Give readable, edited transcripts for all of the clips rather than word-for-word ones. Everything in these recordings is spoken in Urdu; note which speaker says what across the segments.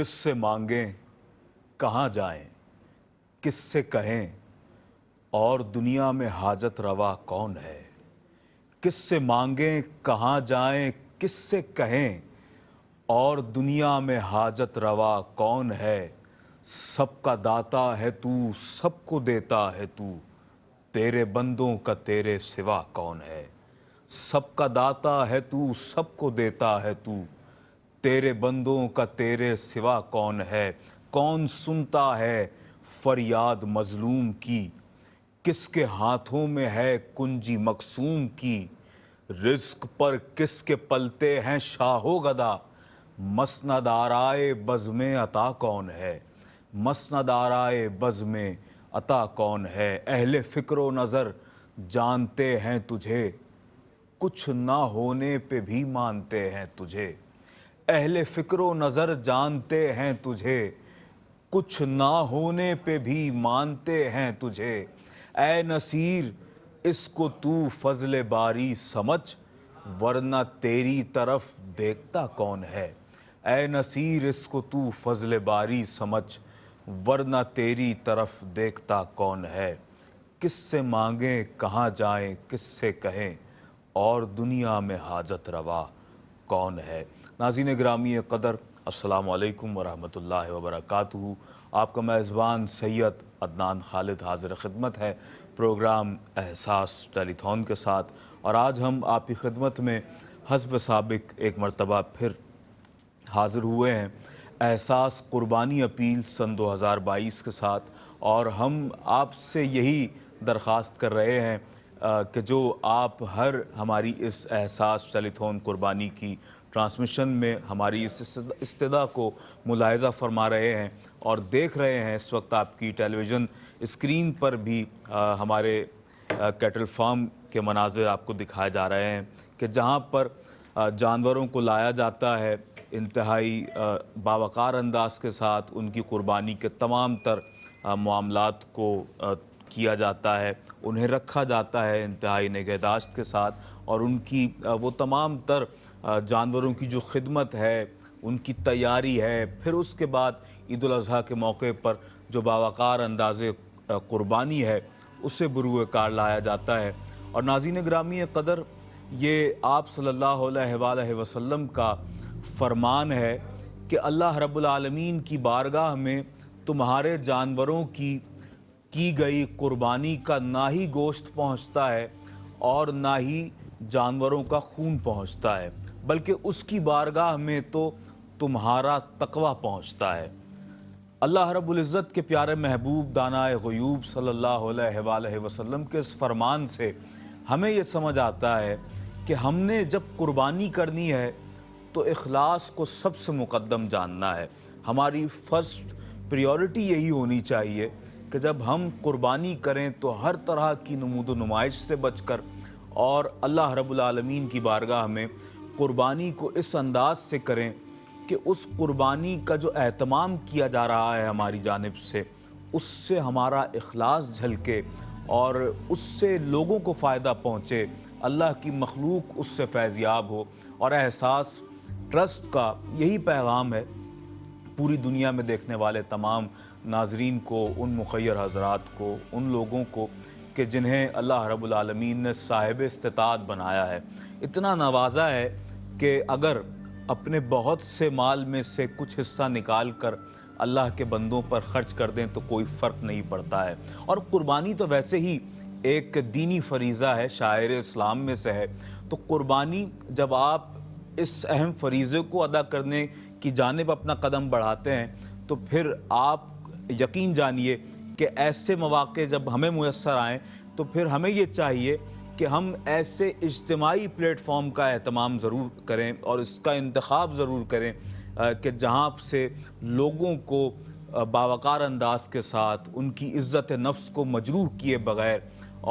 Speaker 1: کس سے مانگیں کہاں جائیں، کس سے کہیں اور دنیا میں حاجت روا کون ہے؟ کس سے مانگیں کہاں جائیں، کس سے کہیں اور دنیا میں حاجت روا کون ہے؟ سب کا داتا ہے تو، سب کو دیتا ہے تو، تیرے بندوں کا تیرے سوا کون ہے؟ سب کا داتا ہے تو، سب کو دیتا ہے تو، تیرے بندوں کا تیرے سوا کون ہے؟ کون سنتا ہے فریاد مظلوم کی، کس کے ہاتھوں میں ہے کنجی مقسوم کی؟ رزق پر کس کے پلتے ہیں شاہ و گدا، مسند آرائے بزم عطا کون ہے؟ مسند آرائے بزم عطا کون ہے؟ اہل فکر و نظر جانتے ہیں تجھے، کچھ نہ ہونے پہ بھی مانتے ہیں تجھے۔ اہل فکر و نظر جانتے ہیں تجھے، کچھ نہ ہونے پہ بھی مانتے ہیں تجھے۔ اے نصیر اس کو تو فضل باری سمجھ، ورنہ تیری طرف دیکھتا کون ہے؟ اے نصیر اس کو تو فضل باری سمجھ، ورنہ تیری طرف دیکھتا کون ہے؟ کس سے مانگیں کہاں جائیں، کس سے کہیں اور دنیا میں حاجت روا کون ہے؟ ناظرین گرامی قدر، السلام علیکم ورحمۃ اللہ وبرکاتہ۔ آپ کا میزبان سید عدنان خالد حاضر خدمت ہے پروگرام احساس ٹیلی تھون کے ساتھ، اور آج ہم آپ کی خدمت میں حسب سابق ایک مرتبہ پھر حاضر ہوئے ہیں احساس قربانی اپیل سن 2022 کے ساتھ، اور ہم آپ سے یہی درخواست کر رہے ہیں کہ جو آپ ہر ہماری اس احساس ٹیلی تھون قربانی کی ٹرانسمیشن میں ہماری اس استدعا کو ملاحظہ فرما رہے ہیں اور دیکھ رہے ہیں، اس وقت آپ کی ٹیلی ویژن اسکرین پر بھی ہمارے کیٹل فارم کے مناظر آپ کو دکھائے جا رہے ہیں کہ جہاں پر جانوروں کو لایا جاتا ہے انتہائی باوقار انداز کے ساتھ، ان کی قربانی کے تمام تر معاملات کو کیا جاتا ہے، انہیں رکھا جاتا ہے انتہائی نگہداشت کے ساتھ، اور ان کی وہ تمام تر جانوروں کی جو خدمت ہے، ان کی تیاری ہے، پھر اس کے بعد عید الاضحیٰ کے موقع پر جو باوقار انداز قربانی ہے اسے بروئے کار لایا جاتا ہے۔ اور ناظرین گرامی قدر، یہ آپ صلی اللہ علیہ وآلہ وسلم کا فرمان ہے کہ اللہ رب العالمین کی بارگاہ میں تمہارے جانوروں کی گئی قربانی کا نہ ہی گوشت پہنچتا ہے اور نہ ہی جانوروں کا خون پہنچتا ہے، بلکہ اس کی بارگاہ میں تو تمہارا تقوی پہنچتا ہے۔ اللہ رب العزت کے پیارے محبوب دانائے غیوب صلی اللہ علیہ وآلہ وسلم کے اس فرمان سے ہمیں یہ سمجھ آتا ہے کہ ہم نے جب قربانی کرنی ہے تو اخلاص کو سب سے مقدم جاننا ہے۔ ہماری فرسٹ پریورٹی یہی ہونی چاہیے کہ جب ہم قربانی کریں تو ہر طرح کی نمود و نمائش سے بچ کر اور اللہ رب العالمین کی بارگاہ میں قربانی کو اس انداز سے کریں کہ اس قربانی کا جو اہتمام کیا جا رہا ہے ہماری جانب سے، اس سے ہمارا اخلاص جھلکے اور اس سے لوگوں کو فائدہ پہنچے، اللہ کی مخلوق اس سے فیضیاب ہو۔ اور احساس ٹرسٹ کا یہی پیغام ہے پوری دنیا میں دیکھنے والے تمام ناظرین کو، ان مخیر حضرات کو، ان لوگوں کو کہ جنہیں اللہ رب العالمین نے صاحب استطاعت بنایا ہے، اتنا نوازا ہے کہ اگر اپنے بہت سے مال میں سے کچھ حصہ نکال کر اللہ کے بندوں پر خرچ کر دیں تو کوئی فرق نہیں پڑتا ہے۔ اور قربانی تو ویسے ہی ایک دینی فریضہ ہے، شاعر اسلام میں سے ہے، تو قربانی جب آپ اس اہم فریضے کو ادا کرنے کی جانب اپنا قدم بڑھاتے ہیں تو پھر آپ یقین جانیے کہ ایسے مواقع جب ہمیں میسر آئیں تو پھر ہمیں یہ چاہیے کہ ہم ایسے اجتماعی پلیٹ فارم کا اہتمام ضرور کریں اور اس کا انتخاب ضرور کریں کہ جہاں سے لوگوں کو باوقار انداز کے ساتھ ان کی عزت نفس کو مجروح کیے بغیر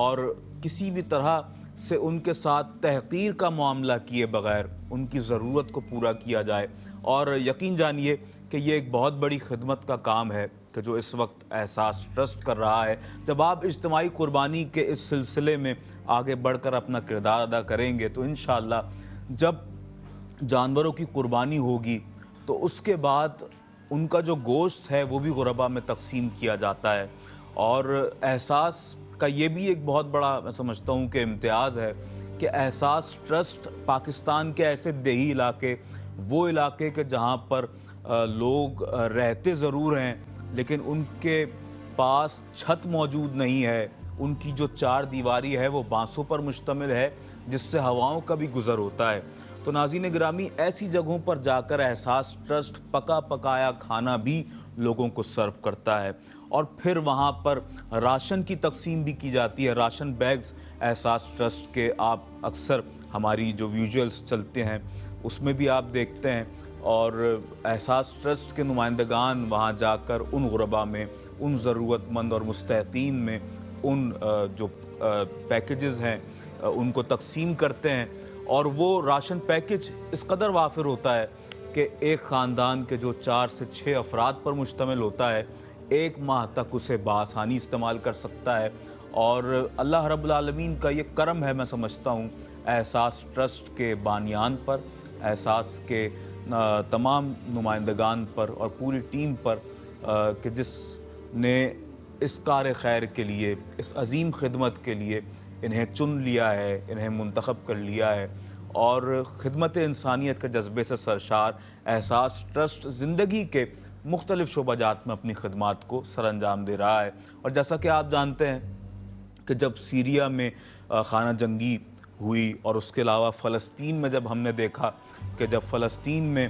Speaker 1: اور کسی بھی طرح سے ان کے ساتھ تحقیر کا معاملہ کیے بغیر ان کی ضرورت کو پورا کیا جائے۔ اور یقین جانیے کہ یہ ایک بہت بڑی خدمت کا کام ہے کہ جو اس وقت احساس ٹرسٹ کر رہا ہے۔ جب آپ اجتماعی قربانی کے اس سلسلے میں آگے بڑھ کر اپنا کردار ادا کریں گے تو انشاءاللہ جب جانوروں کی قربانی ہوگی تو اس کے بعد ان کا جو گوشت ہے وہ بھی غربا میں تقسیم کیا جاتا ہے۔ اور احساس کا یہ بھی ایک بہت بڑا میں سمجھتا ہوں کہ امتیاز ہے کہ احساس ٹرسٹ پاکستان کے ایسے دیہی علاقے، وہ علاقے کے جہاں پر لوگ رہتے ضرور ہیں لیکن ان کے پاس چھت موجود نہیں ہے، ان کی جو چار دیواری ہے وہ بانسوں پر مشتمل ہے جس سے ہواؤں کا بھی گزر ہوتا ہے۔ تو ناظرین گرامی، ایسی جگہوں پر جا کر احساس ٹرسٹ پکا پکایا کھانا بھی لوگوں کو سرو کرتا ہے، اور پھر وہاں پر راشن کی تقسیم بھی کی جاتی ہے۔ راشن بیگز احساس ٹرسٹ کے آپ اکثر ہماری جو ویژولز چلتے ہیں اس میں بھی آپ دیکھتے ہیں، اور احساس ٹرسٹ کے نمائندگان وہاں جا کر ان غربا میں، ان ضرورت مند اور مستحقین میں ان جو پیکیجز ہیں ان کو تقسیم کرتے ہیں، اور وہ راشن پیکج اس قدر وافر ہوتا ہے کہ ایک خاندان کے جو 4 سے 6 افراد پر مشتمل ہوتا ہے، ایک ماہ تک اسے بآسانی استعمال کر سکتا ہے۔ اور اللہ رب العالمین کا یہ کرم ہے، میں سمجھتا ہوں، احساس ٹرسٹ کے بانیان پر، احساس کے تمام نمائندگان پر اور پوری ٹیم پر کہ جس نے اس کار خیر کے لیے، اس عظیم خدمت کے لیے انہیں چن لیا ہے، انہیں منتخب کر لیا ہے، اور خدمت انسانیت کے جذبے سے سرشار احساس ٹرسٹ زندگی کے مختلف شعبہ جات میں اپنی خدمات کو سر انجام دے رہا ہے۔ اور جیسا کہ آپ جانتے ہیں کہ جب سیریا میں خانہ جنگی ہوئی، اور اس کے علاوہ فلسطین میں جب ہم نے دیکھا کہ جب فلسطین میں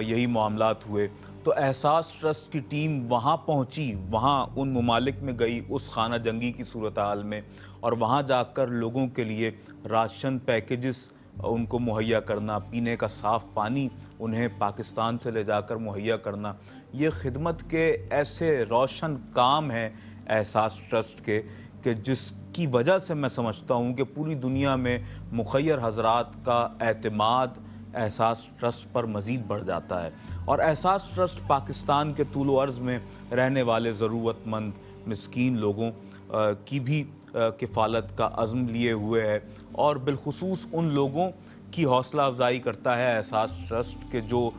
Speaker 1: یہی معاملات ہوئے، تو احساس ٹرسٹ کی ٹیم وہاں پہنچی، وہاں ان ممالک میں گئی اس خانہ جنگی کی صورتحال میں، اور وہاں جا کر لوگوں کے لیے راشن پیکیجز ان کو مہیا کرنا، پینے کا صاف پانی انہیں پاکستان سے لے جا کر مہیا کرنا، یہ خدمت کے ایسے روشن کام ہیں احساس ٹرسٹ کے کہ جس کی وجہ سے میں سمجھتا ہوں کہ پوری دنیا میں مخیر حضرات کا اعتماد احساس ٹرسٹ پر مزید بڑھ جاتا ہے۔ اور احساس ٹرسٹ پاکستان کے طول و عرض میں رہنے والے ضرورت مند مسکین لوگوں کی بھی کفالت کا عزم لیے ہوئے ہے، اور بالخصوص ان لوگوں کی حوصلہ افزائی کرتا ہے احساس ٹرسٹ کے جو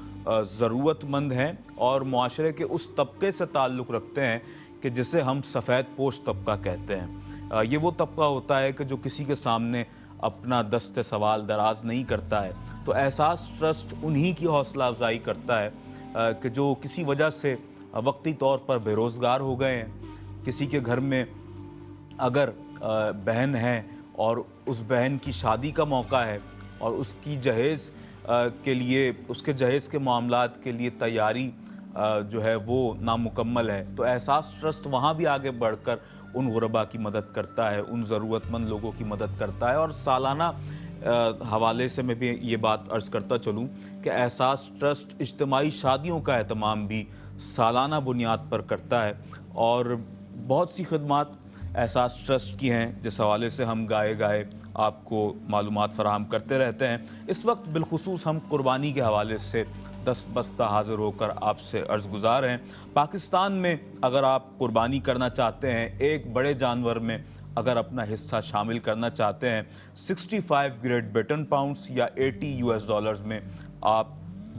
Speaker 1: ضرورت مند ہیں اور معاشرے کے اس طبقے سے تعلق رکھتے ہیں کہ جسے ہم سفید پوش طبقہ کہتے ہیں۔ یہ وہ طبقہ ہوتا ہے کہ جو کسی کے سامنے اپنا دست سوال دراز نہیں کرتا ہے، تو احساس ٹرسٹ انہی کی حوصلہ افزائی کرتا ہے کہ جو کسی وجہ سے وقتی طور پر بے روزگار ہو گئے ہیں، کسی کے گھر میں اگر بہن ہے اور اس بہن کی شادی کا موقع ہے اور اس کی جہیز کے لیے، اس کے جہیز کے معاملات کے لیے تیاری جو ہے وہ نامکمل ہے، تو احساس ٹرسٹ وہاں بھی آگے بڑھ کر ان غربا کی مدد کرتا ہے، ان ضرورت مند لوگوں کی مدد کرتا ہے۔ اور سالانہ حوالے سے میں بھی یہ بات عرض کرتا چلوں کہ احساس ٹرسٹ اجتماعی شادیوں کا اہتمام بھی سالانہ بنیاد پر کرتا ہے، اور بہت سی خدمات احساس ٹرسٹ کی ہیں جس حوالے سے ہم گاہے آپ کو معلومات فراہم کرتے رہتے ہیں۔ اس وقت بالخصوص ہم قربانی کے حوالے سے دست بستہ حاضر ہو کر آپ سے عرض گزار ہیں۔ پاکستان میں اگر آپ قربانی کرنا چاہتے ہیں، ایک بڑے جانور میں اگر اپنا حصہ شامل کرنا چاہتے ہیں، 65 گریٹ بریٹن پاؤنڈز یا $80 میں آپ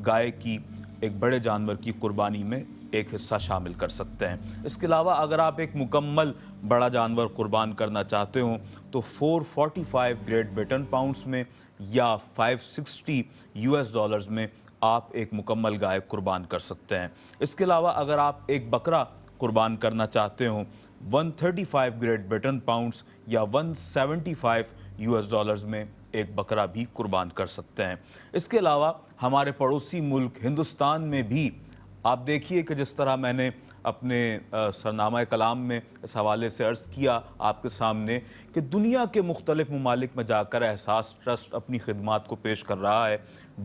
Speaker 1: گائے کی ایک بڑے جانور کی قربانی میں ایک حصہ شامل کر سکتے ہیں۔ اس کے علاوہ اگر آپ ایک مکمل بڑا جانور قربان کرنا چاہتے ہوں تو 445 گریٹ بریٹن پاؤنڈز میں یا $560 میں آپ ایک مکمل گائے قربان کر سکتے ہیں۔ اس کے علاوہ اگر آپ ایک بکرا قربان کرنا چاہتے ہوں، 135 گریٹ بریٹن پاؤنڈز یا $175 میں ایک بکرا بھی قربان کر سکتے ہیں۔ اس کے علاوہ ہمارے پڑوسی ملک ہندوستان میں بھی آپ دیکھیے کہ جس طرح میں نے اپنے سرنامہ کلام میں اس حوالے سے عرض کیا آپ کے سامنے کہ دنیا کے مختلف ممالک میں جا کر احساس ٹرسٹ اپنی خدمات کو پیش کر رہا ہے،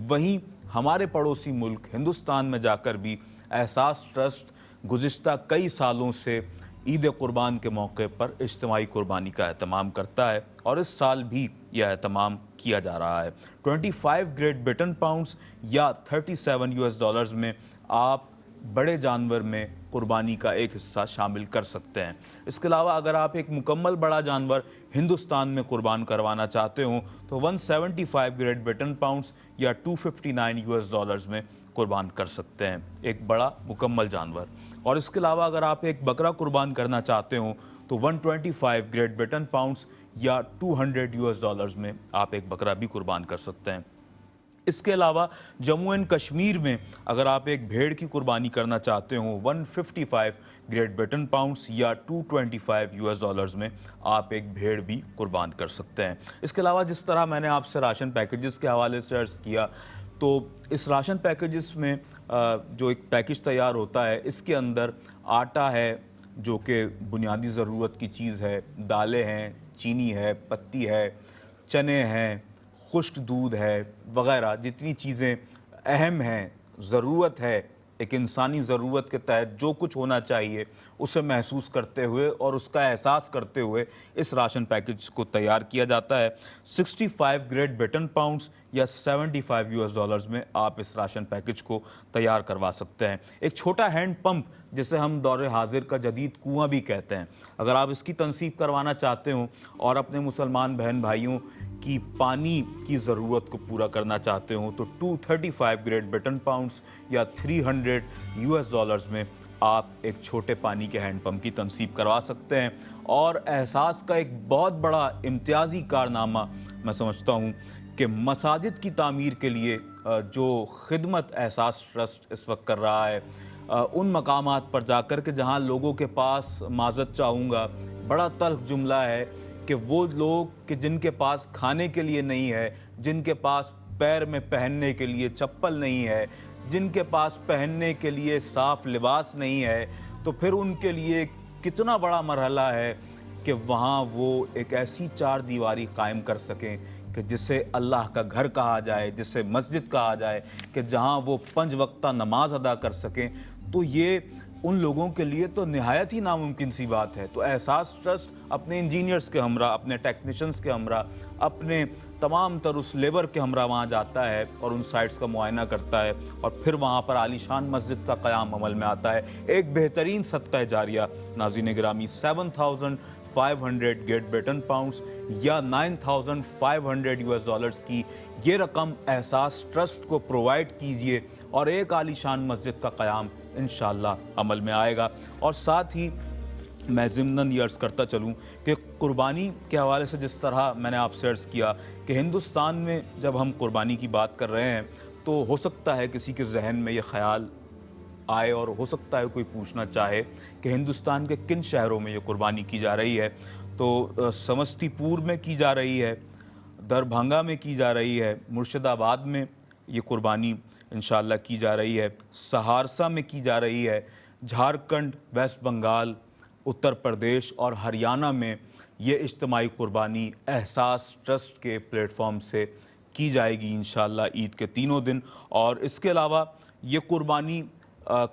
Speaker 1: وہیں ہمارے پڑوسی ملک ہندوستان میں جا کر بھی احساس ٹرسٹ گزشتہ کئی سالوں سے عید قربان کے موقع پر اجتماعی قربانی کا اہتمام کرتا ہے، اور اس سال بھی یہ اہتمام کیا جا رہا ہے۔ 25 گریٹ بریٹن پاؤنڈز یا $37 میں آپ بڑے جانور میں قربانی کا ایک حصہ شامل کر سکتے ہیں۔ اس کے علاوہ اگر آپ ایک مکمل بڑا جانور ہندوستان میں قربان کروانا چاہتے ہوں تو 175 گریٹ بریٹن پاؤنڈز یا $259 میں قربان کر سکتے ہیں ایک بڑا مکمل جانور۔ اور اس کے علاوہ اگر آپ ایک بکرا قربان کرنا چاہتے ہوں تو 125 گریٹ بریٹن پاؤنڈز یا $200 میں آپ ایک بکرا بھی قربان کر سکتے ہیں۔ اس کے علاوہ جموں اینڈ کشمیر میں اگر آپ ایک بھیڑ کی قربانی کرنا چاہتے ہوں 155 گریٹ بریٹن پاؤنڈز یا $225 میں آپ ایک بھیڑ بھی قربان کر سکتے ہیں۔ اس کے علاوہ جس طرح میں نے آپ سے راشن پیکیجز کے حوالے سے عرض کیا، تو اس راشن پیکیجز میں جو ایک پیکیج تیار ہوتا ہے اس کے اندر آٹا ہے جو کہ بنیادی ضرورت کی چیز ہے، دالیں ہیں، چینی ہے، پتی ہے، چنے ہیں، خشک دودھ ہے وغیرہ، جتنی چیزیں اہم ہیں، ضرورت ہے ایک انسانی ضرورت کے تحت جو کچھ ہونا چاہیے اسے محسوس کرتے ہوئے اور اس کا احساس کرتے ہوئے اس راشن پیکیج کو تیار کیا جاتا ہے۔ 65 گریٹ بریٹن پاؤنڈز یا $75 میں آپ اس راشن پیکیج کو تیار کروا سکتے ہیں۔ ایک چھوٹا ہینڈ پمپ جسے ہم دور حاضر کا جدید کنواں بھی کہتے ہیں، اگر آپ اس کی تنصیب کروانا چاہتے ہوں اور اپنے مسلمان بہن بھائیوں کی پانی کی ضرورت کو پورا کرنا چاہتے ہوں تو 235 گریٹ بریٹن پاؤنڈز یا $300 میں آپ ایک چھوٹے پانی کے ہینڈ پمپ کی تنصیب کروا سکتے ہیں۔ اور احساس کا ایک بہت بڑا امتیازی کارنامہ میں سمجھتا ہوں کہ مساجد کی تعمیر کے لیے جو خدمت احساس ٹرسٹ اس وقت کر رہا ہے، ان مقامات پر جا کر کے جہاں لوگوں کے پاس، معذرت چاہوں گا، بڑا تلخ جملہ ہے کہ وہ لوگ کہ جن کے پاس کھانے کے لیے نہیں ہے، جن کے پاس پیر میں پہننے کے لیے چپل نہیں ہے، جن کے پاس پہننے کے لیے صاف لباس نہیں ہے، تو پھر ان کے لیے کتنا بڑا مرحلہ ہے کہ وہاں وہ ایک ایسی چار دیواری قائم کر سکیں کہ جسے اللہ کا گھر کہا جائے، جسے مسجد کہا جائے، کہ جہاں وہ 5 وقتہ نماز ادا کر سکیں، تو یہ ان لوگوں کے لیے تو نہایت ہی ناممکن سی بات ہے۔ تو احساس ٹرسٹ اپنے انجینئرز کے ہمراہ، اپنے ٹیکنیشنز کے ہمراہ، اپنے تمام تر اس لیبر کے ہمراہ وہاں جاتا ہے اور ان سائٹس کا معائنہ کرتا ہے اور پھر وہاں پر عالی شان مسجد کا قیام عمل میں آتا ہے۔ ایک بہترین صدقہ جاریہ ناظرین گرامی، 7,500 گریٹ بریٹن پاؤنڈز یا $9,500 کی یہ رقم احساس ٹرسٹ کو پرووائڈ کیجئے اور ایک عالی شان مسجد کا قیام انشاءاللہ عمل میں آئے گا۔ اور ساتھ ہی میں ضمناً یہ عرض کرتا چلوں کہ قربانی کے حوالے سے جس طرح میں نے آپ سے عرض کیا کہ ہندوستان میں جب ہم قربانی کی بات کر رہے ہیں تو ہو سکتا ہے کسی کے ذہن میں یہ خیال آئے اور ہو سکتا ہے کوئی پوچھنا چاہے کہ ہندوستان کے کن شہروں میں یہ قربانی کی جا رہی ہے، تو سمستی پور میں کی جا رہی ہے، دربھنگا میں کی جا رہی ہے، مرشد آباد میں یہ قربانی انشاءاللہ کی جا رہی ہے، سہارسہ میں کی جا رہی ہے، جھارکھنڈ، ویسٹ بنگال، اتر پردیش اور ہریانہ میں یہ اجتماعی قربانی احساس ٹرسٹ کے پلیٹ فارم سے کی جائے گی انشاءاللہ عید کے تینوں دن۔ اور اس کے علاوہ یہ قربانی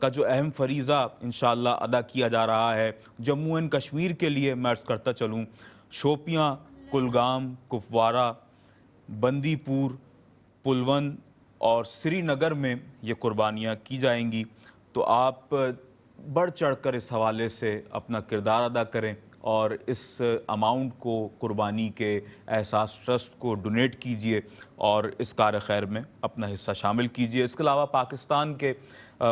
Speaker 1: کا جو اہم فریضہ انشاءاللہ ادا کیا جا رہا ہے جموں اینڈ کشمیر کے لیے، میں عرض کرتا چلوں شوپیاں، کلگام، کپوارہ، بندی پور، پلون اور سری نگر میں یہ قربانیاں کی جائیں گی۔ تو آپ بڑھ چڑھ کر اس حوالے سے اپنا کردار ادا کریں اور اس اماؤنٹ کو قربانی کے احساس ٹرسٹ کو ڈونیٹ کیجئے اور اس کار خیر میں اپنا حصہ شامل کیجئے۔ اس کے علاوہ پاکستان کے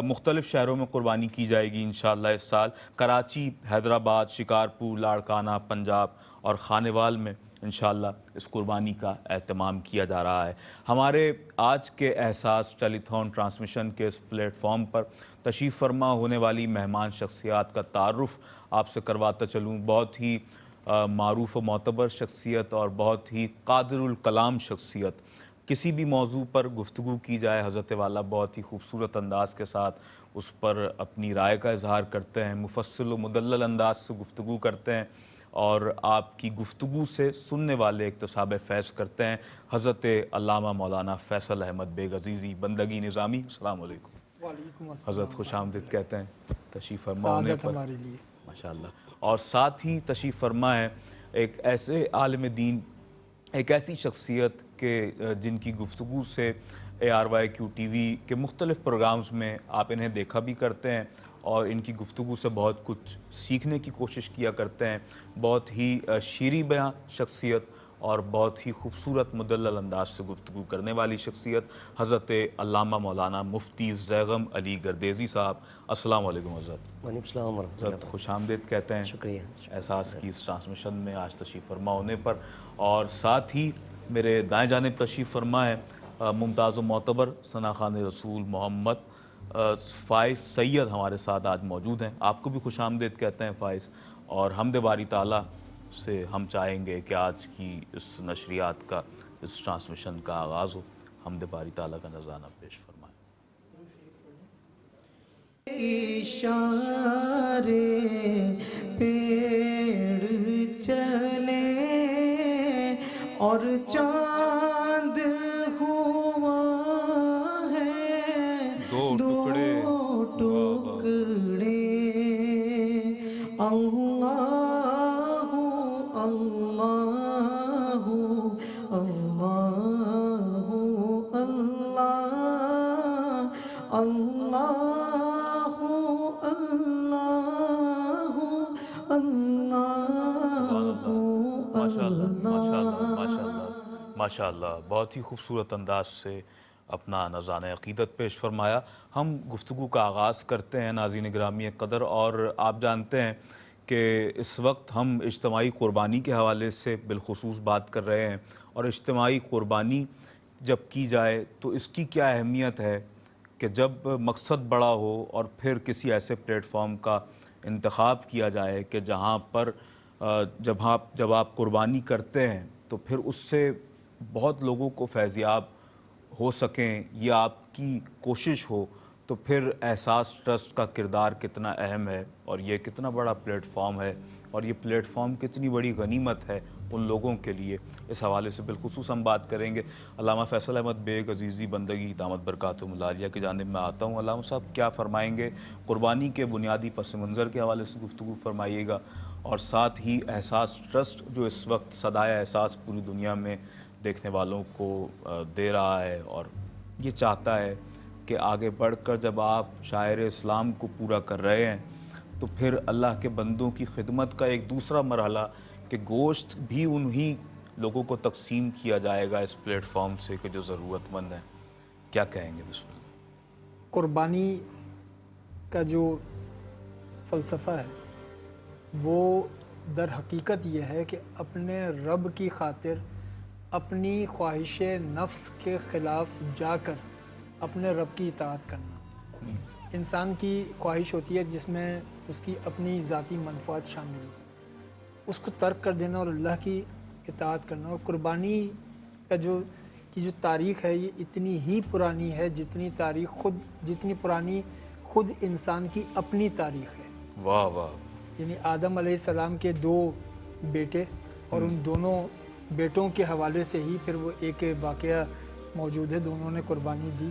Speaker 1: مختلف شہروں میں قربانی کی جائے گی انشاءاللہ اس سال، کراچی، حیدرآباد، شکارپور، لاڑکانہ، پنجاب اور خانیوال میں انشاءاللہ اس قربانی کا اہتمام کیا جا رہا ہے۔ ہمارے آج کے احساس ٹیلی تھون ٹرانسمیشن کے اس پلیٹ فارم پر تشریف فرما ہونے والی مہمان شخصیات کا تعارف آپ سے کرواتا چلوں۔ بہت ہی معروف و معتبر شخصیت اور بہت ہی قادر الکلام شخصیت، کسی بھی موضوع پر گفتگو کی جائے حضرت والا بہت ہی خوبصورت انداز کے ساتھ اس پر اپنی رائے کا اظہار کرتے ہیں، مفصل و مدلل انداز سے گفتگو کرتے ہیں اور آپ کی گفتگو سے سننے والے اکتساب فیض کرتے ہیں۔ حضرت علامہ مولانا فیصل احمد بیگ عزیزی بندگی نظامی، السلام علیکم۔
Speaker 2: وعلیکم السلام۔
Speaker 1: حضرت خوش آمدید کہتے ہیں تشریف فرما ہونے
Speaker 2: سعادت
Speaker 1: پر،
Speaker 2: ہمارے لیے۔
Speaker 1: ماشاءاللہ۔ اور ساتھ ہی تشریف فرما ہے ایک ایسے عالم دین، ایک ایسی شخصیت کہ جن کی گفتگو سے ARYQ TV کے مختلف پروگرامز میں آپ انہیں دیکھا بھی کرتے ہیں اور ان کی گفتگو سے بہت کچھ سیکھنے کی کوشش کیا کرتے ہیں. بہت ہی شیریں بیاں شخصیت اور بہت ہی خوبصورت مدلل انداز سے گفتگو کرنے والی شخصیت حضرت علامہ مولانا مفتی زیغم علی گردیزی صاحب. السلام علیکم حضرت.
Speaker 2: وعلیکم السلام ورحمۃ
Speaker 1: حضرت خوش آمدید کہتے ہیں
Speaker 2: شکریہ.
Speaker 1: احساس کی اس ٹرانسمیشن میں آج تشریف فرما ہونے پر. اور ساتھ ہی میرے دائیں جانب تشریف فرما ہے ممتاز و معتبر ثنا خان رسول محمد فائز سید ہمارے ساتھ آج موجود ہیں. آپ کو بھی خوش آمدید کہتے ہیں فائز. اور حمد باری تعالیٰ سے ہم چاہیں گے کہ آج کی اس نشریات کا اس ٹرانسمیشن کا آغاز ہو. حمد باری تعالیٰ کا نذرانہ پیش فرمائیں.
Speaker 3: اشارے پیڑ چلے اور چاند ہوا ہے
Speaker 1: دو ٹکڑے
Speaker 3: اللہ اللہ اللہ اللہ
Speaker 1: ماشاء اللہ. بہت ہی خوبصورت انداز سے اپنا نذرانہ عقیدت پیش فرمایا. ہم گفتگو کا آغاز کرتے ہیں ناظرین گرامی قدر. اور آپ جانتے ہیں کہ اس وقت ہم اجتماعی قربانی کے حوالے سے بالخصوص بات کر رہے ہیں. اور اجتماعی قربانی جب کی جائے تو اس کی کیا اہمیت ہے کہ جب مقصد بڑا ہو اور پھر کسی ایسے پلیٹ فارم کا انتخاب کیا جائے کہ جہاں پر جب آپ قربانی کرتے ہیں تو پھر اس سے بہت لوگوں کو فیضیاب ہو سکیں، یہ آپ کی کوشش ہو. تو پھر احساس ٹرسٹ کا کردار کتنا اہم ہے اور یہ کتنا بڑا پلیٹ فارم ہے اور یہ پلیٹ فارم کتنی بڑی غنیمت ہے ان لوگوں کے لیے. اس حوالے سے بالخصوص ہم بات کریں گے. علامہ فیصل احمد بیگ عزیزی بندگی دامت برکاتہم العالیہ کی جانب میں آتا ہوں. علامہ صاحب کیا فرمائیں گے؟ قربانی کے بنیادی پس منظر کے حوالے سے گفتگو فرمائیے گا اور ساتھ ہی احساس ٹرسٹ جو اس وقت صدائے احساس پوری دنیا میں دیکھنے والوں کو دے رہا ہے اور یہ چاہتا ہے کہ آگے بڑھ کر جب آپ شاعر اسلام کو پورا کر رہے ہیں تو پھر اللہ کے بندوں کی خدمت کا ایک دوسرا مرحلہ کہ گوشت بھی انہی لوگوں کو تقسیم کیا جائے گا اس پلیٹ فارم سے کہ جو ضرورت مند ہیں. کیا کہیں گے؟ بسم اللہ.
Speaker 4: قربانی کا جو فلسفہ ہے وہ در حقیقت یہ ہے کہ اپنے رب کی خاطر اپنی خواہش نفس کے خلاف جا کر اپنے رب کی اطاعت کرنا. انسان کی خواہش ہوتی ہے جس میں اس کی اپنی ذاتی منفعت شامل ہو، اس کو ترک کر دینا اور اللہ کی اطاعت کرنا. اور قربانی کا جو تاریخ ہے یہ اتنی ہی پرانی ہے جتنی پرانی خود انسان کی اپنی تاریخ ہے.
Speaker 1: واہ واہ.
Speaker 4: یعنی آدم علیہ السلام کے 2 بیٹے اور ان دونوں بیٹوں کے حوالے سے ہی پھر وہ ایک واقعہ موجود ہے. دونوں نے قربانی دی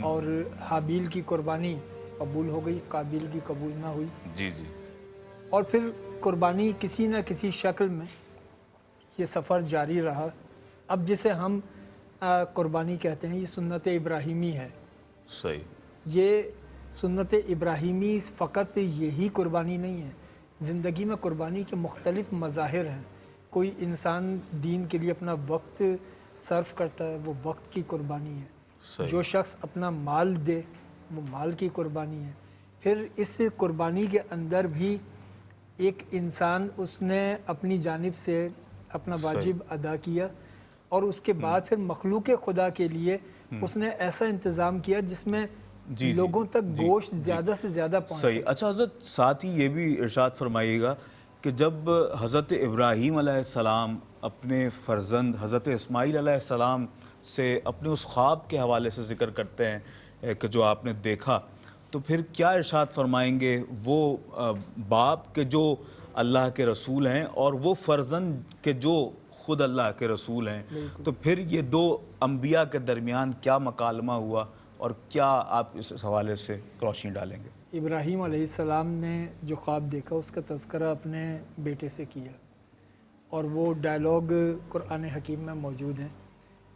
Speaker 4: اور حابیل کی قربانی قبول ہو گئی، قابیل کی قبول نہ ہوئی.
Speaker 1: جی جی.
Speaker 4: اور پھر قربانی کسی نہ کسی شکل میں یہ سفر جاری رہا. اب جسے ہم قربانی کہتے ہیں یہ سنت ابراہیمی ہے.
Speaker 1: صحیح.
Speaker 4: یہ سنت ابراہیمی فقط یہی قربانی نہیں ہے. زندگی میں قربانی کے مختلف مظاہر ہیں. کوئی انسان دین کے لیے اپنا وقت صرف کرتا ہے، وہ وقت کی قربانی ہے. جو شخص اپنا مال دے وہ مال کی قربانی ہے. پھر اس قربانی کے اندر بھی ایک انسان اس نے اپنی جانب سے اپنا واجب ادا کیا اور اس کے بعد پھر مخلوق خدا کے لیے اس نے ایسا انتظام کیا جس میں لوگوں تک گوشت زیادہ سے زیادہ پہنچ.
Speaker 1: صحیح. اچھا حضرت ساتھ ہی یہ بھی ارشاد فرمائیے گا کہ جب حضرت ابراہیم علیہ السلام اپنے فرزند حضرت اسماعیل علیہ السلام سے اپنے اس خواب کے حوالے سے ذکر کرتے ہیں کہ جو آپ نے دیکھا، تو پھر کیا ارشاد فرمائیں گے؟ وہ باپ کے جو اللہ کے رسول ہیں اور وہ فرزند کے جو خود اللہ کے رسول ہیں، تو پھر یہ 2 انبیاء کے درمیان کیا مکالمہ ہوا اور کیا آپ اس حوالے سے روشنی ڈالیں گے؟
Speaker 4: ابراہیم علیہ السلام نے جو خواب دیکھا اس کا تذکرہ اپنے بیٹے سے کیا اور وہ ڈائلاگ قرآن حکیم میں موجود ہیں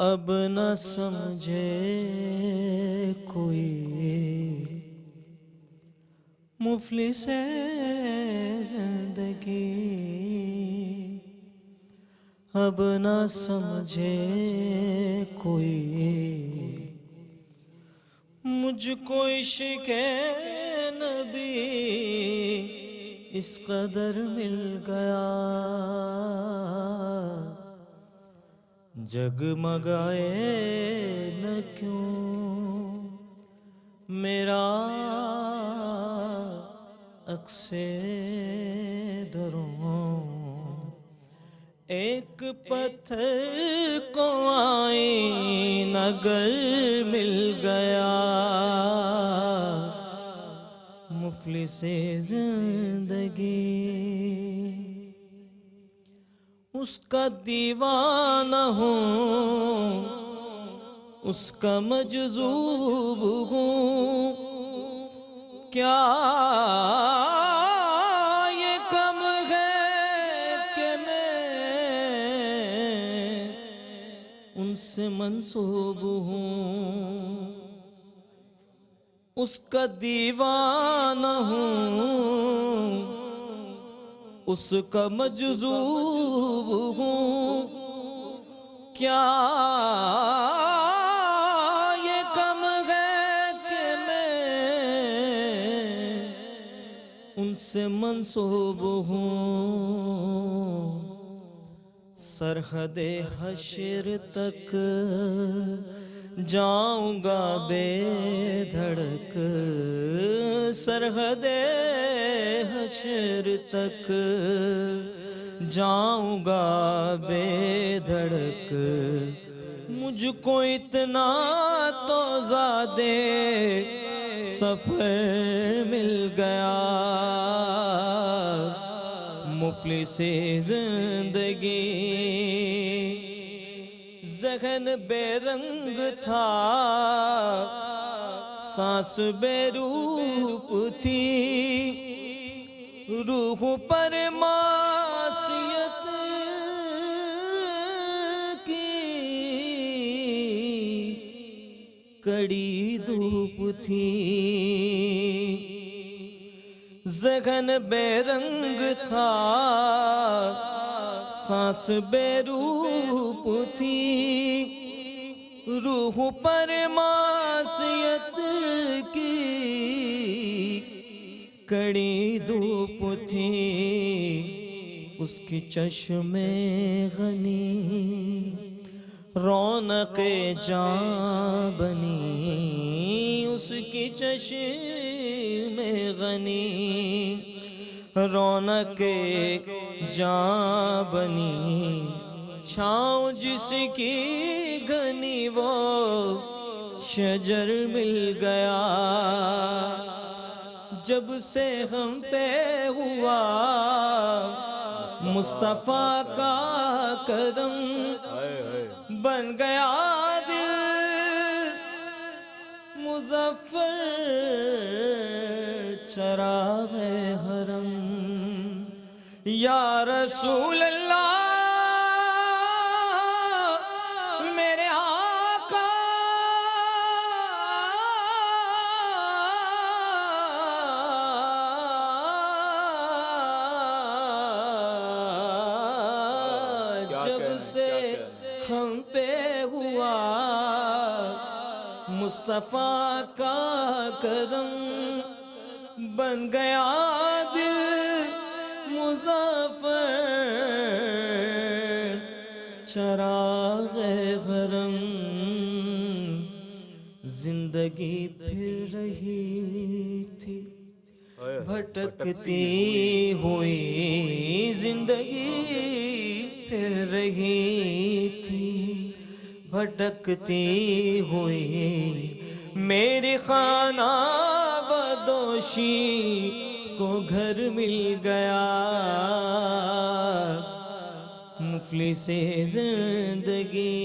Speaker 3: اب نہ سمجھے کوئی مفلس زندگی، اب نہ سمجھے کوئی مجھ کو عشق نبی اس قدر مل گیا، جگمگائے نہ کیوں میرا عکس دروں، ایک پتھر کو آئینہ گر مل گیا، مفلس زندگی اس کا دیوانہ ہوں، اس کا مجذوب ہوں، کیا یہ کم ہے کہ میں ان سے منسوب ہوں، اس کا دیوانہ ہوں، اس کا مجذوب ہوں، کیا یہ کم ہے کہ میں ان سے منسوب ہوں، سرحد حشر تک جاؤں گا بے دھڑک، سرحد حشر تک جاؤں گا بے دھڑک، مجھ کو اتنا تو زیادہ سفر مل گیا، مفلس زندگی ذہن بے رنگ تھا، سانس بے روپ تھی، روح پر معصیت کی کڑی دھوپ تھی، ذہن بے رنگ تھا، سانس بے روپ تھی، روح پر معصیت کی کڑی دھوپ تھی، اس کی چشم غنی رونق جاں بنی، اس کی چشم غنی رونق جاں بنی، چھاؤں جس کی گھنی وہ شجر مل گیا، جب سے ہم پہ ہوا مصطفیٰ کا کرم، بن گیا دل مظفر چراغ حرم، یا رسول اللہ میرے آقا جب سے ہم پہ ہوا مصطفیٰ کا کرم، بن گیا دل مظفر چراغ حرم، زندگی پھر رہی تھی بھٹکتی ہوئی، زندگی پھر رہی تھی بھٹکتی ہوئی، میری خانہ بدوشی کو گھر مل گیا، مفلس زندگی۔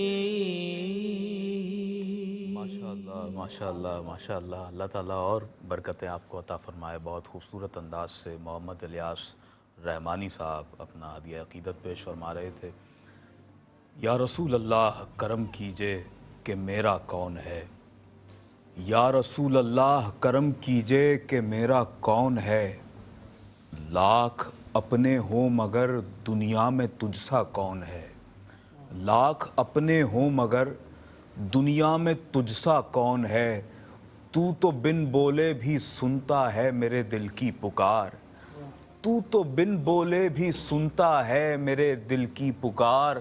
Speaker 1: ماشاءاللہ ماشاءاللہ ماشاءاللہ، اللہ تعالیٰ اور برکتیں آپ کو عطا فرمائے۔ بہت خوبصورت انداز سے محمد الیاس رحمانی صاحب اپنا ہدیہ عقیدت پیش فرما رہے تھے۔ یا رسول اللہ کرم کیجئے کہ میرا کون ہے، یا رسول اللہ کرم کیجئے کہ میرا کون ہے، لاکھ اپنے ہوں مگر دنیا میں تجھ سا کون ہے، لاکھ اپنے ہوں مگر دنیا میں تجھ سا کون ہے، تو بن بولے بھی سنتا ہے میرے دل کی پکار، تو بن بولے بھی سنتا ہے میرے دل کی پکار،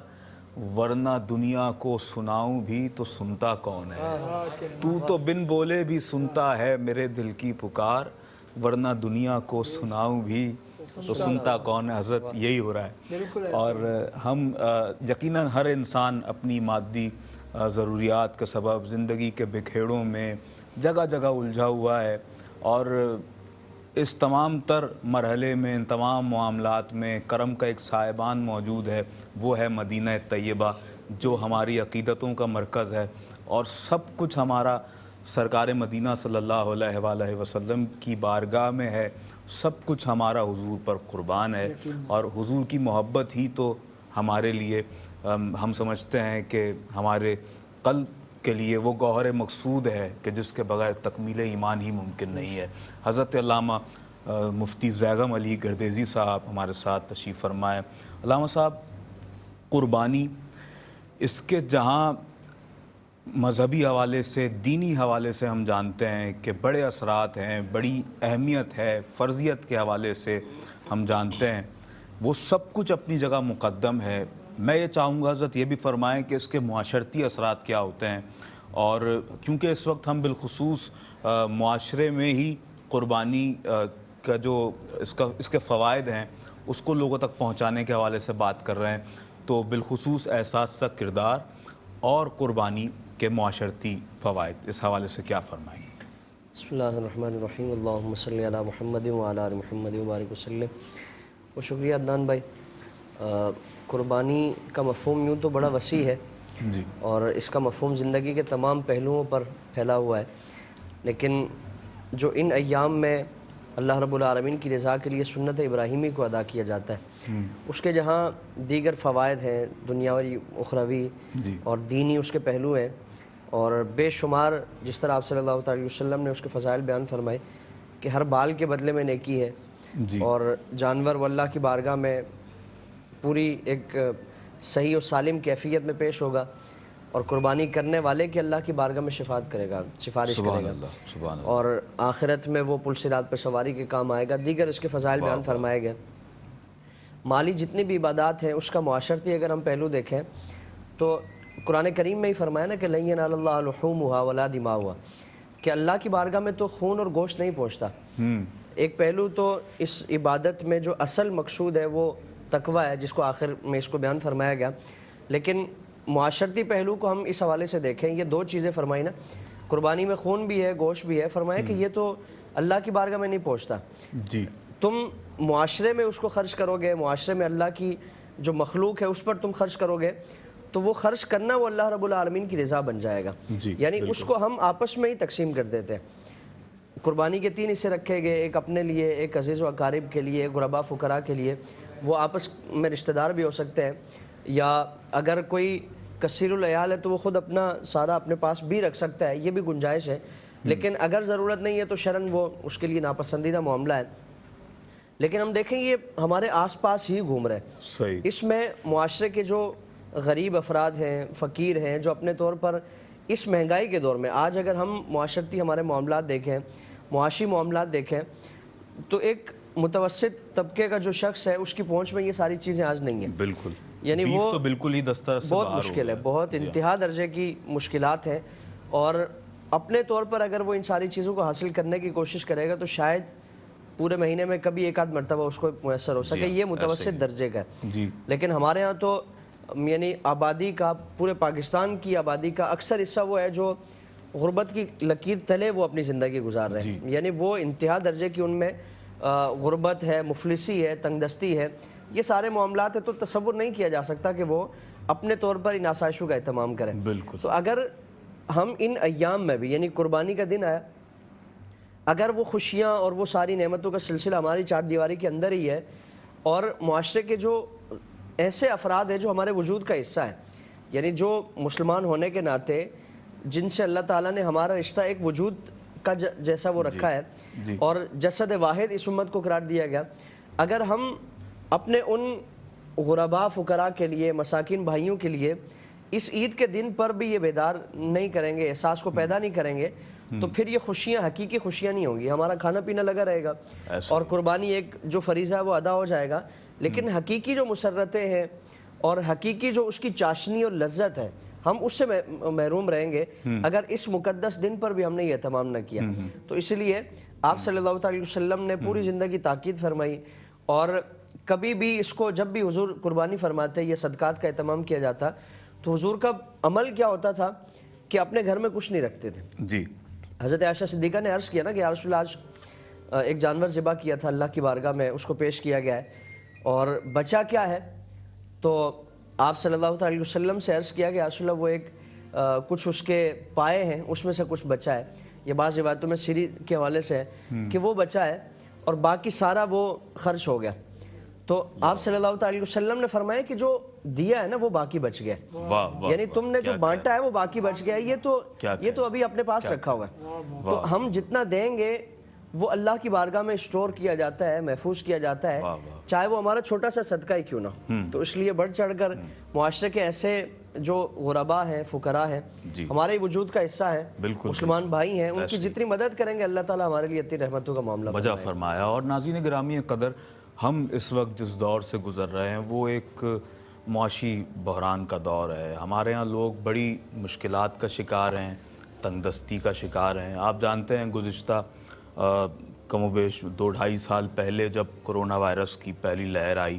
Speaker 1: ورنہ دنیا کو سناؤں بھی تو سنتا کون ہے، تو بن بولے بھی سنتا ہے میرے دل کی پکار، ورنہ دنیا کو سناؤں بھی تو سنتا کون ہے۔ حضرت یہی ہو رہا ہے، اور ہم یقیناً ہر انسان اپنی مادی ضروریات کے سبب زندگی کے بکھیڑوں میں جگہ جگہ الجھا ہوا ہے، اور اس تمام تر مرحلے میں، ان تمام معاملات میں کرم کا ایک سائبان موجود ہے، وہ ہے مدینہ طیبہ، جو ہماری عقیدتوں کا مرکز ہے، اور سب کچھ ہمارا سرکار مدینہ صلی اللہ علیہ وآلہ وسلم کی بارگاہ میں ہے، سب کچھ ہمارا حضور پر قربان ہے، اور حضور کی محبت ہی تو ہمارے لیے ہم سمجھتے ہیں کہ ہمارے قلب کے لیے وہ گوہر مقصود ہے کہ جس کے بغیر تکمیل ایمان ہی ممکن نہیں ہے۔ حضرت علامہ مفتی زیغم علی گردیزی صاحب ہمارے ساتھ تشریف فرمائے۔ علامہ صاحب، قربانی، اس کے جہاں مذہبی حوالے سے، دینی حوالے سے ہم جانتے ہیں کہ بڑے اثرات ہیں، بڑی اہمیت ہے، فرضیت کے حوالے سے ہم جانتے ہیں، وہ سب کچھ اپنی جگہ مقدم ہے۔ میں یہ چاہوں گا حضرت یہ بھی فرمائیں کہ اس کے معاشرتی اثرات کیا ہوتے ہیں، اور کیونکہ اس وقت ہم بالخصوص معاشرے میں ہی قربانی کا جو اس کے فوائد ہیں اس کو لوگوں تک پہنچانے کے حوالے سے بات کر رہے ہیں، تو بالخصوص احساس کا کردار اور قربانی کے معاشرتی فوائد، اس حوالے سے کیا فرمائیں گے؟
Speaker 2: بسم اللہ الرحمن الرحیم، اللہم صلی علی محمد وعلی آل محمد وبارک وسلم۔ و شکریہ عدنان بھائی۔ قربانی کا مفہوم یوں تو بڑا وسیع ہے،
Speaker 1: جی،
Speaker 2: اور اس کا مفہوم زندگی کے تمام پہلوؤں پر پھیلا ہوا ہے، لیکن جو ان ایام میں اللہ رب العالمین کی رضا کے لیے سنت ابراہیمی کو ادا کیا جاتا ہے، اس کے جہاں دیگر فوائد ہیں، دنیاوی، اخروی
Speaker 1: جی،
Speaker 2: اور دینی اس کے پہلو ہیں، اور بے شمار، جس طرح آپ صلی اللہ علیہ وسلم نے اس کے فضائل بیان فرمائے کہ ہر بال کے بدلے میں نیکی ہے،
Speaker 1: جی،
Speaker 2: اور جانور وہ اللہ کی بارگاہ میں پوری ایک صحیح و سالم کیفیت میں پیش ہوگا، اور قربانی کرنے والے کی اللہ کی بارگاہ میں شفاعت کرے گا، سفارش کرے
Speaker 1: سبحان
Speaker 2: گا،
Speaker 1: اللہ، سبحان اللہ،
Speaker 2: اور آخرت میں وہ پل صراط پہ سواری کے کام آئے گا۔ دیگر اس کے فضائل بیان فرمائے گئے۔ مالی جتنی بھی عبادات ہیں اس کا معاشرتی اگر ہم پہلو دیکھیں تو قرآن کریم میں ہی فرمایا نا کہ لن ینال اللہ لحومها ولا دماؤها، کہ اللہ کی بارگاہ میں تو خون اور گوشت نہیں پہنچتا۔ ایک پہلو تو اس عبادت میں جو اصل مقصود ہے وہ تقوی ہے، جس کو آخر میں اس کو بیان فرمایا گیا، لیکن معاشرتی پہلو کو ہم اس حوالے سے دیکھیں، یہ دو چیزیں فرمائی نا، قربانی میں خون بھی ہے، گوشت بھی ہے، فرمایا کہ یہ تو اللہ کی بارگاہ میں نہیں پہنچتا،
Speaker 1: جی،
Speaker 2: تم معاشرے میں اس کو خرچ کرو گے، معاشرے میں اللہ کی جو مخلوق ہے اس پر تم خرچ کرو گے، تو وہ خرچ کرنا وہ اللہ رب العالمین کی رضا بن جائے گا،
Speaker 1: جی،
Speaker 2: یعنی اس کو ہم آپس میں ہی تقسیم کر دیتے ہیں۔ قربانی کے 3 حصے رکھے گئے، ایک اپنے لیے، ایک عزیز و اقارب کے لیے، غربا فقراء کے لیے، وہ آپس میں رشتہ دار بھی ہو سکتے ہیں، یا اگر کوئی کثیر العیال ہے تو وہ خود اپنا سارا اپنے پاس بھی رکھ سکتا ہے، یہ بھی گنجائش ہے، لیکن اگر ضرورت نہیں ہے تو شرعاً وہ اس کے لیے ناپسندیدہ معاملہ ہے۔ لیکن ہم دیکھیں یہ ہمارے آس پاس ہی گھوم رہے ہیں،
Speaker 1: صحیح،
Speaker 2: اس میں معاشرے کے جو غریب افراد ہیں، فقیر ہیں، جو اپنے طور پر اس مہنگائی کے دور میں، آج اگر ہم معاشرتی ہمارے معاملات دیکھیں، معاشی معاملات دیکھیں، تو ایک متوسط طبقے کا جو شخص ہے اس کی پہنچ میں یہ ساری چیزیں آج نہیں ہیں،
Speaker 1: بالکل،
Speaker 2: یعنی
Speaker 1: بیف
Speaker 2: وہ
Speaker 1: تو بالکل ہی دسترس سے
Speaker 2: بہت
Speaker 1: باہر ہو
Speaker 2: مشکل ہے،
Speaker 1: گیا۔
Speaker 2: بہت انتہا درجے کی مشکلات ہیں، اور اپنے طور پر اگر وہ ان ساری چیزوں کو حاصل کرنے کی کوشش کرے گا تو شاید پورے مہینے میں کبھی ایک آدھ مرتبہ اس کو میسر ہو سکے، یہ متوسط درجے کا ہے۔
Speaker 1: جی،
Speaker 2: لیکن ہمارے ہاں تو یعنی آبادی کا، پورے پاکستان کی آبادی کا اکثر حصہ وہ ہے جو غربت کی لکیر تلے وہ اپنی زندگی گزار رہے ہیں، یعنی وہ انتہا درجے کی ان میں غربت ہے، مفلسی ہے، تنگ دستی ہے، یہ سارے معاملات ہیں، تو تصور نہیں کیا جا سکتا کہ وہ اپنے طور پر ان آسائشوں کا اہتمام کریں۔
Speaker 1: بالکل،
Speaker 2: تو اگر ہم ان ایام میں بھی، یعنی قربانی کا دن آیا، اگر وہ خوشیاں اور وہ ساری نعمتوں کا سلسلہ ہماری چار دیواری کے اندر ہی ہے، اور معاشرے کے جو ایسے افراد ہیں جو ہمارے وجود کا حصہ ہیں، یعنی جو مسلمان ہونے کے ناطے جن سے اللہ تعالیٰ نے ہمارا رشتہ ایک وجود کا جیسا وہ رکھا ہے اور جسد واحد اس امت کو قرار دیا گیا، اگر ہم اپنے ان غرباء فقراء کے لیے، مساکین بھائیوں کے لیے اس عید کے دن پر بھی یہ بیدار نہیں کریں گے، احساس کو پیدا نہیں کریں گے، تو پھر یہ خوشیاں حقیقی خوشیاں نہیں ہوں گی. ہمارا کھانا پینا لگا رہے گا اور قربانی ایک جو فریضہ ہے وہ ادا ہو جائے گا، لیکن حقیقی جو مسرتیں ہیں اور حقیقی جو اس کی چاشنی اور لذت ہے ہم اس سے محروم رہیں گے اگر اس مقدس دن پر بھی ہم نے یہ اہتمام نہ کیا. تو اس لیے آپ صلی اللہ علیہ وسلم نے پوری زندگی تاکید فرمائی، اور کبھی بھی اس کو جب بھی حضور قربانی فرماتے یہ صدقات کا اہتمام کیا جاتا تو حضور کا عمل کیا ہوتا تھا کہ اپنے گھر میں کچھ نہیں رکھتے تھے.
Speaker 1: جی
Speaker 2: حضرت عائشہ صدیقہ نے عرض کیا نا کہ یا رسول اللہ آج ایک جانور ذبح کیا تھا اللہ کی بارگاہ میں، اس کو پیش کیا گیا ہے اور بچا کیا ہے؟ تو آپ صلی اللہ علیہ وسلم سے عرض کیا کہ یا رسول اللہ وہ ایک کچھ اس کے پائے ہیں اس میں سے کچھ بچا ہے. یہ بعض روایتوں میں سری کے حوالے سے ہے کہ وہ بچا ہے اور باقی سارا وہ خرچ ہو گیا. تو آپ صلی اللہ علیہ وسلم نے فرمایا کہ جو دیا ہے نا وہ باقی بچ گیا، یعنی تم نے جو بانٹا ہے وہ باقی بچ گیا ہے، یہ تو ابھی اپنے پاس رکھا ہوا ہے. تو ہم جتنا دیں گے وہ اللہ کی بارگاہ میں اسٹور کیا جاتا ہے، محفوظ کیا جاتا ہے، چاہے وہ ہمارا چھوٹا سا صدقہ ہی کیوں نہ ہو. تو اس لیے بڑھ چڑھ کر معاشرے کے ایسے جو غرباء ہیں، فقراء ہیں، ہمارے وجود کا حصہ ہے، مسلمان بھائی ہیں، ان کی جتنی مدد کریں گے اللہ تعالیٰ ہمارے لیے اتنی رحمتوں کا معاملہ
Speaker 1: وجہ فرمایا. اور ناظرین گرامی قدر، ہم اس وقت جس دور سے گزر رہے ہیں وہ ایک معاشی بحران کا دور ہے. ہمارے ہاں لوگ بڑی مشکلات کا شکار ہیں، تنگ دستی کا شکار ہیں. آپ جانتے ہیں گزشتہ کم و بیش 2-2.5 سال پہلے جب کرونا وائرس کی پہلی لہر آئی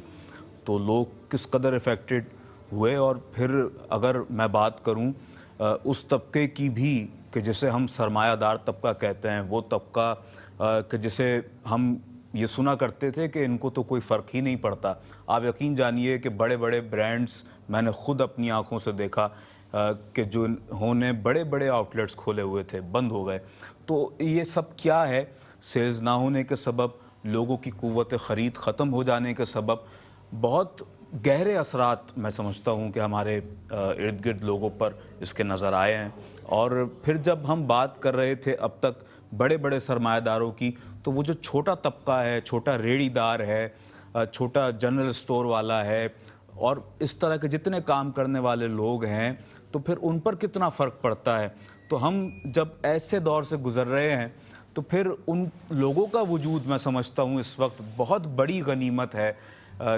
Speaker 1: تو لوگ کس قدر افیکٹڈ ہوئے. اور پھر اگر میں بات کروں اس طبقے کی بھی کہ جسے ہم سرمایہ دار طبقہ کہتے ہیں، وہ طبقہ کہ جسے ہم یہ سنا کرتے تھے کہ ان کو تو کوئی فرق ہی نہیں پڑتا. آپ یقین جانیے کہ بڑے بڑے برانڈز میں نے خود اپنی آنکھوں سے دیکھا کہ جو انہوں نے بڑے بڑے آؤٹ لیٹس کھولے ہوئے تھے بند ہو گئے. تو یہ سب کیا ہے؟ سیلز نہ ہونے کے سبب، لوگوں کی قوت خرید ختم ہو جانے کے سبب بہت گہرے اثرات میں سمجھتا ہوں کہ ہمارے ارد گرد لوگوں پر اس کے نظر آئے ہیں. اور پھر جب ہم بات کر رہے تھے اب تک بڑے بڑے سرمایہ داروں کی، تو وہ جو چھوٹا طبقہ ہے، چھوٹا ریڑھی دار ہے، چھوٹا جنرل اسٹور والا ہے اور اس طرح کے جتنے کام کرنے والے لوگ ہیں، تو پھر ان پر کتنا فرق پڑتا ہے. تو ہم جب ایسے دور سے گزر رہے ہیں تو پھر ان لوگوں کا وجود میں سمجھتا ہوں اس وقت بہت بڑی غنیمت ہے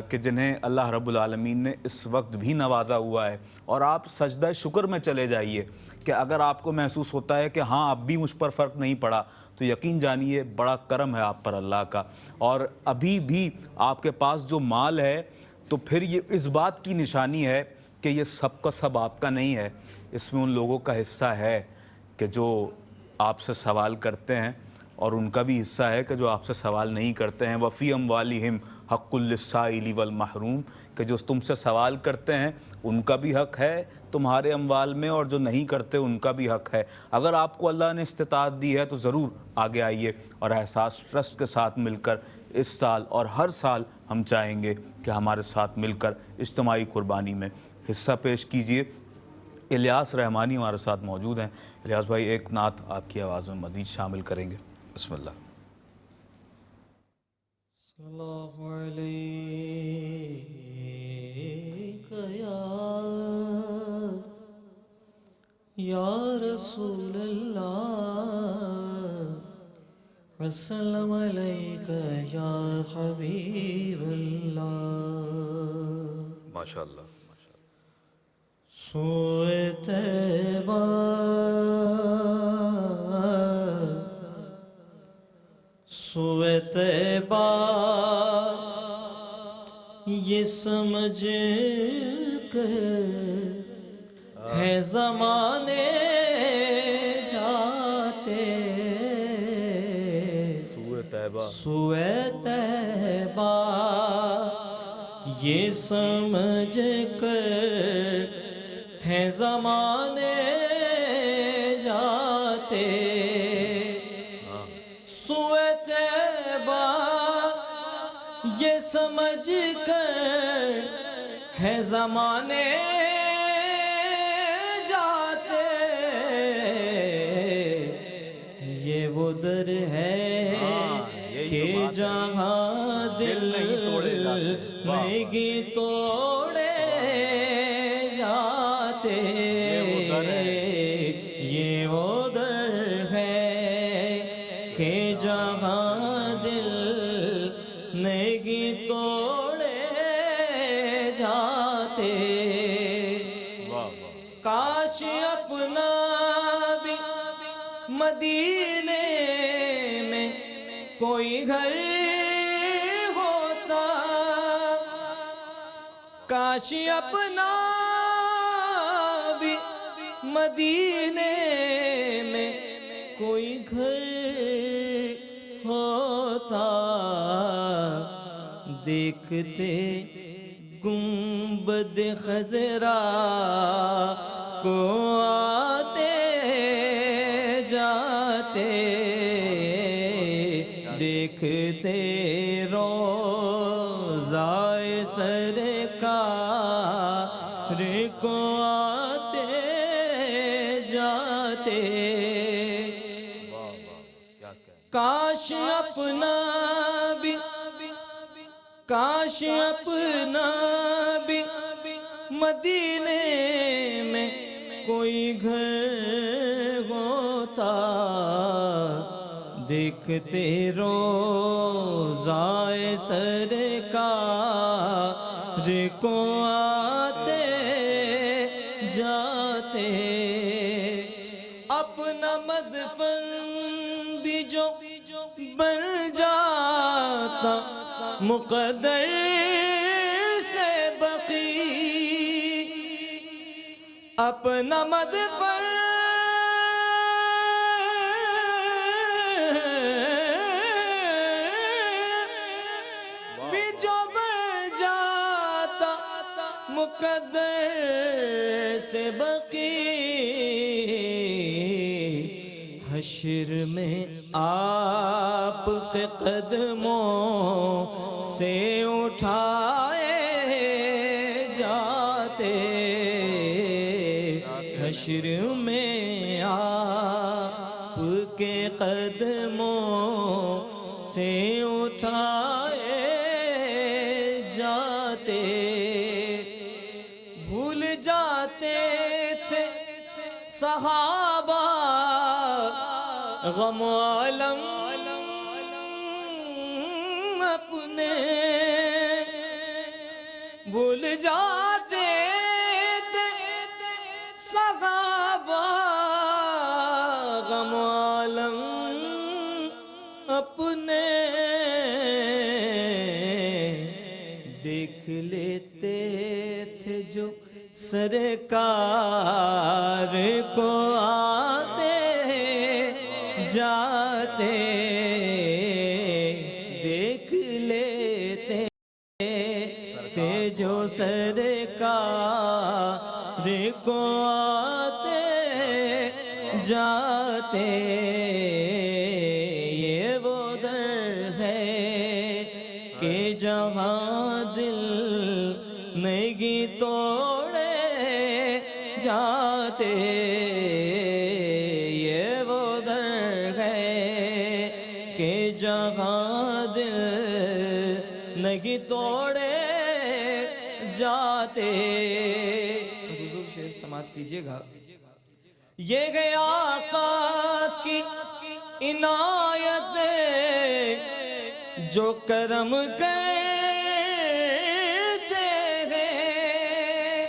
Speaker 1: کہ جنہیں اللہ رب العالمین نے اس وقت بھی نوازا ہوا ہے. اور آپ سجدہ شکر میں چلے جائیے کہ اگر آپ کو محسوس ہوتا ہے کہ ہاں اب بھی مجھ پر فرق نہیں پڑا، تو یقین جانیے بڑا کرم ہے آپ پر اللہ کا. اور ابھی بھی آپ کے پاس جو مال ہے تو پھر یہ اس بات کی نشانی ہے کہ یہ سب کا سب آپ کا نہیں ہے. اس میں ان لوگوں کا حصہ ہے کہ جو آپ سے سوال کرتے ہیں، اور ان کا بھی حصہ ہے کہ جو آپ سے سوال نہیں کرتے ہیں. وَفِي أَمْوَالِهِمْ حَقٌّ لِلسَّائِلِ وَالْمَحْرُومِ، کہ جو تم سے سوال کرتے ہیں ان کا بھی حق ہے تمہارے اموال میں، اور جو نہیں کرتے ان کا بھی حق ہے. اگر آپ کو اللہ نے استطاعت دی ہے تو ضرور آگے آئیے اور احساس ٹرسٹ کے ساتھ مل کر اس سال اور ہر سال ہم چاہیں گے کہ ہمارے ساتھ مل کر اجتماعی قربانی میں حصہ پیش کیجیے. الیاس رحمانی ہمارے ساتھ موجود ہیں. الیاس بھائی ایک نعت آپ کی آواز میں مزید شامل کریں گے. بسم اللہ.
Speaker 3: صلی اللہ علیہ یا رسول اللہ، وسلم علیک یا حبیب اللہ.
Speaker 1: ماشاءاللہ.
Speaker 3: سوئے طیبہ سوئے طیبہ یہ سمجھ کر ہے زمانے جاتے، سوئے طیبہ یہ سمجھ کر ہے زمانے جاتے، سوئے طیبہ یہ سمجھ کر ہے زمانے جہاں دل
Speaker 1: نہیں توڑے جاتے. واہ واہ.
Speaker 3: نہیں توڑے جاتے. یہ وہ در ہے کہ جہاں دل نہیں توڑے جاتے.
Speaker 1: واہ واہ.
Speaker 3: کاش اپنا بھی مدینے میں کوئی گھر ہوتا. کاش اپنا بھی مدینے میں کوئی گھر ہوتا. دیکھتے گنبد خضرا کو آتے جاتے. دیکھتے روضائے سرکار کو آتے جاتے. کاش اپنا بھی کاش اپنا بھی مدینے میں کوئی گھر ہوتا. دیکھتے روضائے سرکار کو آتے جاتے. اپنا مدفن بھی جو بن جاتا مقدر سے بقی. اپنا مدفن بھی جو بن جاتا مقدر سے بقی. حشر میں آپ کے قدموں سے اٹھائے جاتے. حشر میں آپ کے قدموں سے اٹھائے جاتے. بھول جاتے تھے صحابہ غم عالم اپنے. بھول جاتے تھے صحابہ غم عالم اپنے. دیکھ لیتے تھے جو سرکار کو آتے جاتے. دیکھ لیتے تھے جو سرکار کو آتے جاتے. یہ وہ در ہے کہ جہاں دل نہیں توڑے جاتے. یہ وہ در ہے کہ جہاں دل نہیں توڑے جاتے. حضور شعر سماعت کیجئے گا. یہ گیا آقا کی عنایت جو کرم کرتے ہیں.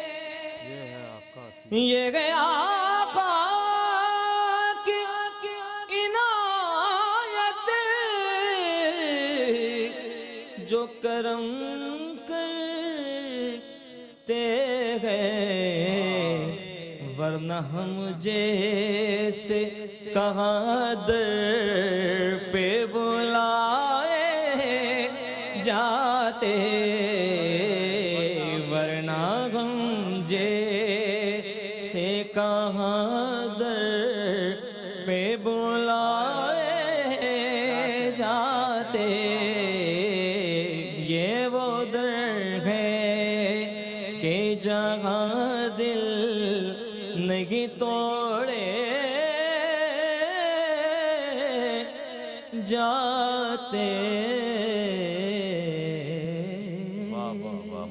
Speaker 3: یہ گیا آقا کی عنایت جو کرم کرتے ہیں. ورنہ ہم جیسے کہاں در پہ بلائے جاتے. ورنہ ہم جیسے کہاں در پہ بلائے جاتے. یہ وہ در ہے کہ جہاں دل نہیں توڑے جاتے.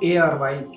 Speaker 5: ARYQ